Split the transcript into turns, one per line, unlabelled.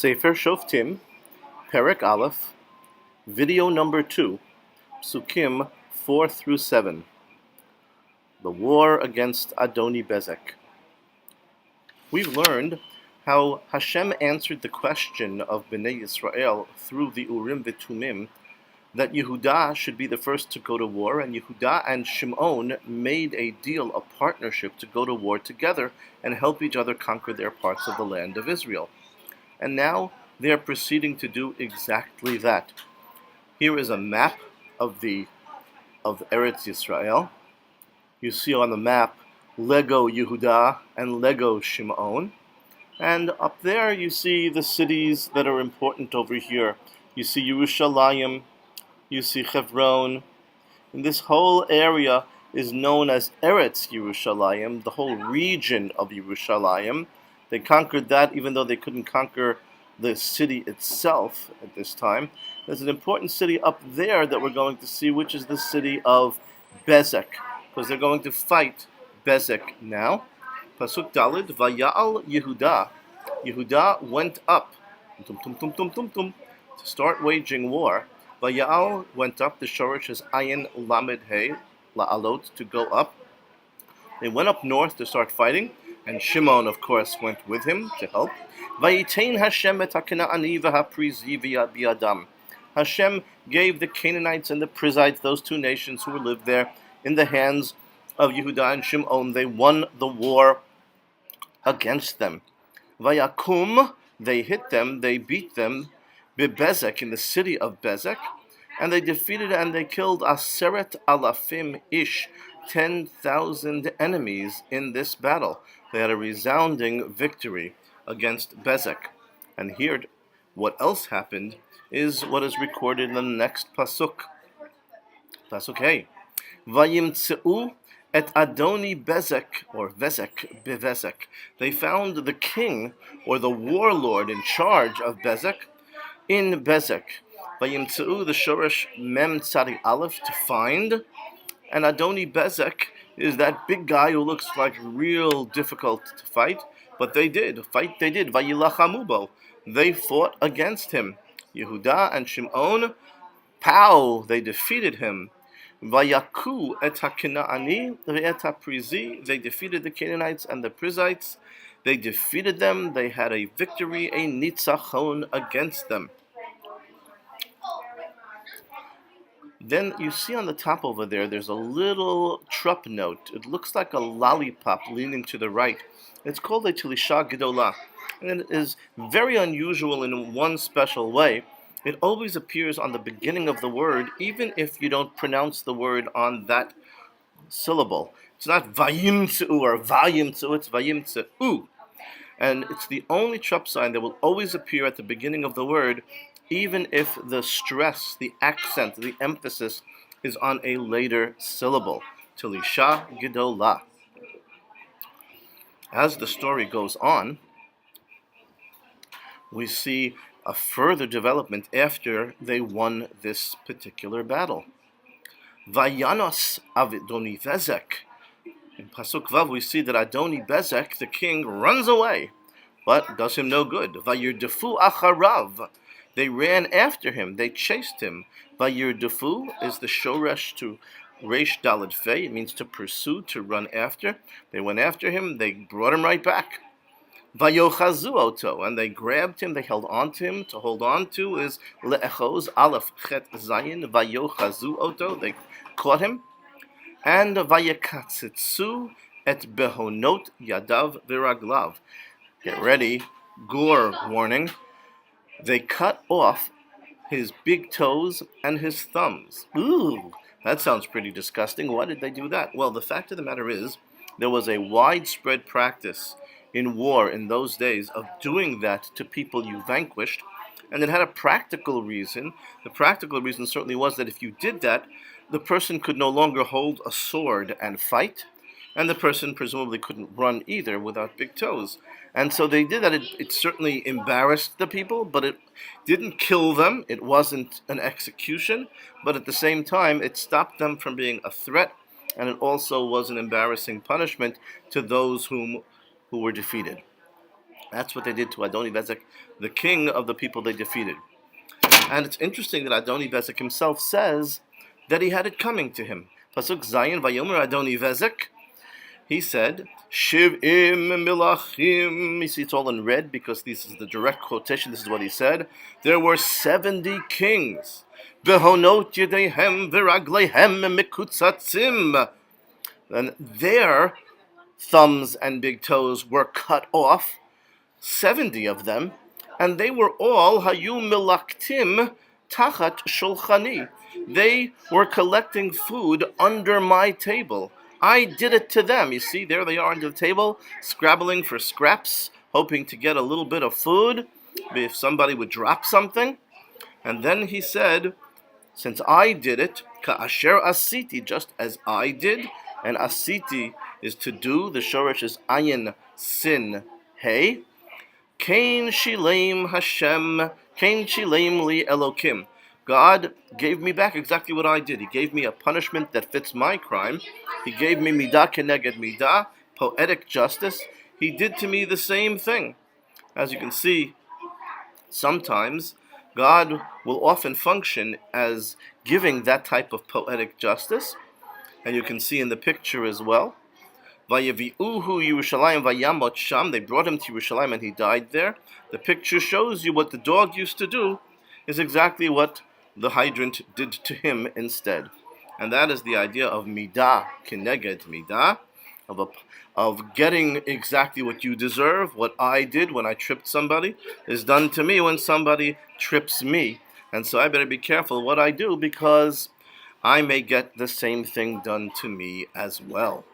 Sefer Shoftim, Perek Aleph, video number 2, Psukim 4 through 7. The war against Adoni Bezek. We've learned how Hashem answered the question of Bnei Yisrael through the Urim V'Tumim that Yehudah should be the first to go to war, and Yehudah and Shimon made a deal, a partnership to go to war together and help each other conquer their parts of the land of Israel. And now they are proceeding to do exactly that. Here is a map of Eretz Yisrael. You see on the map Lego Yehudah and Lego Shimon. And up there you see the cities that are important over here. You see Yerushalayim, you see Hebron. And this whole area is known as Eretz Yerushalayim, the whole region of Yerushalayim. They conquered that even though they couldn't conquer the city itself at this time. There's an important city up there that we're going to see, which is the city of Bezek, because they're going to fight Bezek now. Pasuk Dalid, Vayal Yehudah. Yehudah went up to start waging war. Vayal went up, the shorish is Ayin Lamed Hey, La'alot, to go up. They went up north to start fighting, and Shimon, of course, went with him to help. Vayitain Hashem et HaKena'ani v'haPrizi bi'adam. Hashem gave the Canaanites and the Prizzites, those two nations who lived there, in the hands of Yehudah and Shimon. They won the war against them. Vayakum, they hit them, they beat them, Bezek, in the city of Bezek, and they defeated and they killed Aseret Alafim Ish, 10,000 enemies in this battle. They had a resounding victory against Bezek. And here, what else happened is what is recorded in the next pasuk. Pasuk Hey. Vayimtzeu et Adoni Bezek, or Vezek, Bevezek. They found the king, or the warlord in charge of Bezek, in Bezek. Vayimtzeu, the shoresh mem tzadi aleph, to find. And Adoni Bezek is that big guy who looks like real difficult to fight, but they did. Fight they did. Vayilachamubo. They fought against him. Yehudah and Shimon, pow, they defeated him. Vayaku et HaKena'ani ve'et HaPrizi. They defeated the Canaanites and the Prizzites. They defeated them. They had a victory, a nitzachon against them. Then you see on the top over there, there's a little trup note. It looks like a lollipop leaning to the right. It's called a Tilisha Gedolah. And it is very unusual in one special way. It always appears on the beginning of the word, even if you don't pronounce the word on that syllable. It's not vayimtzeu or vayimtzeu, it's vayimtzeu. And it's the only trup sign that will always appear at the beginning of the word, even if the stress, the accent, the emphasis is on a later syllable. Tilisha Gedolah. As the story goes on, we see a further development after they won this particular battle. Vayanos Adoni Bezek. In Pasuk Vav, we see that Adoni Bezek, the king, runs away, but does him no good. Vayirdefu acharav. They ran after him. They chased him. Vayirdefu is the shoresh to Reish Dalad Fei. It means to pursue, to run after. They went after him. They brought him right back. Vayochazu oto, and they grabbed him, they held on to him. To hold on to is le'echoz, aleph, chet, zayin, vayochazu oto, they caught him. And vayekatzitzu et behonot yadav viraglav. Get ready, gore warning. They cut off his big toes and his thumbs. Ooh, that sounds pretty disgusting. Why did they do that? Well, the fact of the matter is, there was a widespread practice in war in those days of doing that to people you vanquished, and it had a practical reason. The practical reason certainly was that if you did that, the person could no longer hold a sword and fight, and the person presumably couldn't run either without big toes. And so they did that. It certainly embarrassed the people, but it didn't kill them. It wasn't an execution, but at the same time, it stopped them from being a threat, and it also was an embarrassing punishment to those who were defeated. That's what they did to Adoni-Bezek, the king of the people they defeated. And it's interesting that Adoni-Bezek himself says that he had it coming to him. Pasuk Zayin, Vayomer Adoni-Bezek, he said, Shiv'im milachim. You see, it's all in red because this is the direct quotation. This is what he said. There were 70 kings. Behonot yedehem v'raglehem mikutzatzim. And their thumbs and big toes were cut off, 70 of them, and they were all hayu milaktim tachat shulchani. They were collecting food under my table. I did it to them. You see, there they are under the table, scrabbling for scraps, hoping to get a little bit of food, if somebody would drop something. And then he said, since I did it, ka'asher asiti, just as I did, and asiti is to do, the shoresh is ayin sin hey, kain shilem Hashem, kain shilem li Elokim. God gave me back exactly what I did. He gave me a punishment that fits my crime. He gave me midah keneged midah, poetic justice. He did to me the same thing. As you can see, sometimes God will often function as giving that type of poetic justice. And you can see in the picture as well. Vayavi'uhu Yerushalayim vayamot sham. They brought him to Yerushalayim and he died there. The picture shows you what the dog used to do is exactly what the hydrant did to him instead. And that is the idea of midah keneged midah, of getting exactly what you deserve. What I did when I tripped somebody is done to me when somebody trips me. And so I better be careful what I do, because I may get the same thing done to me as well.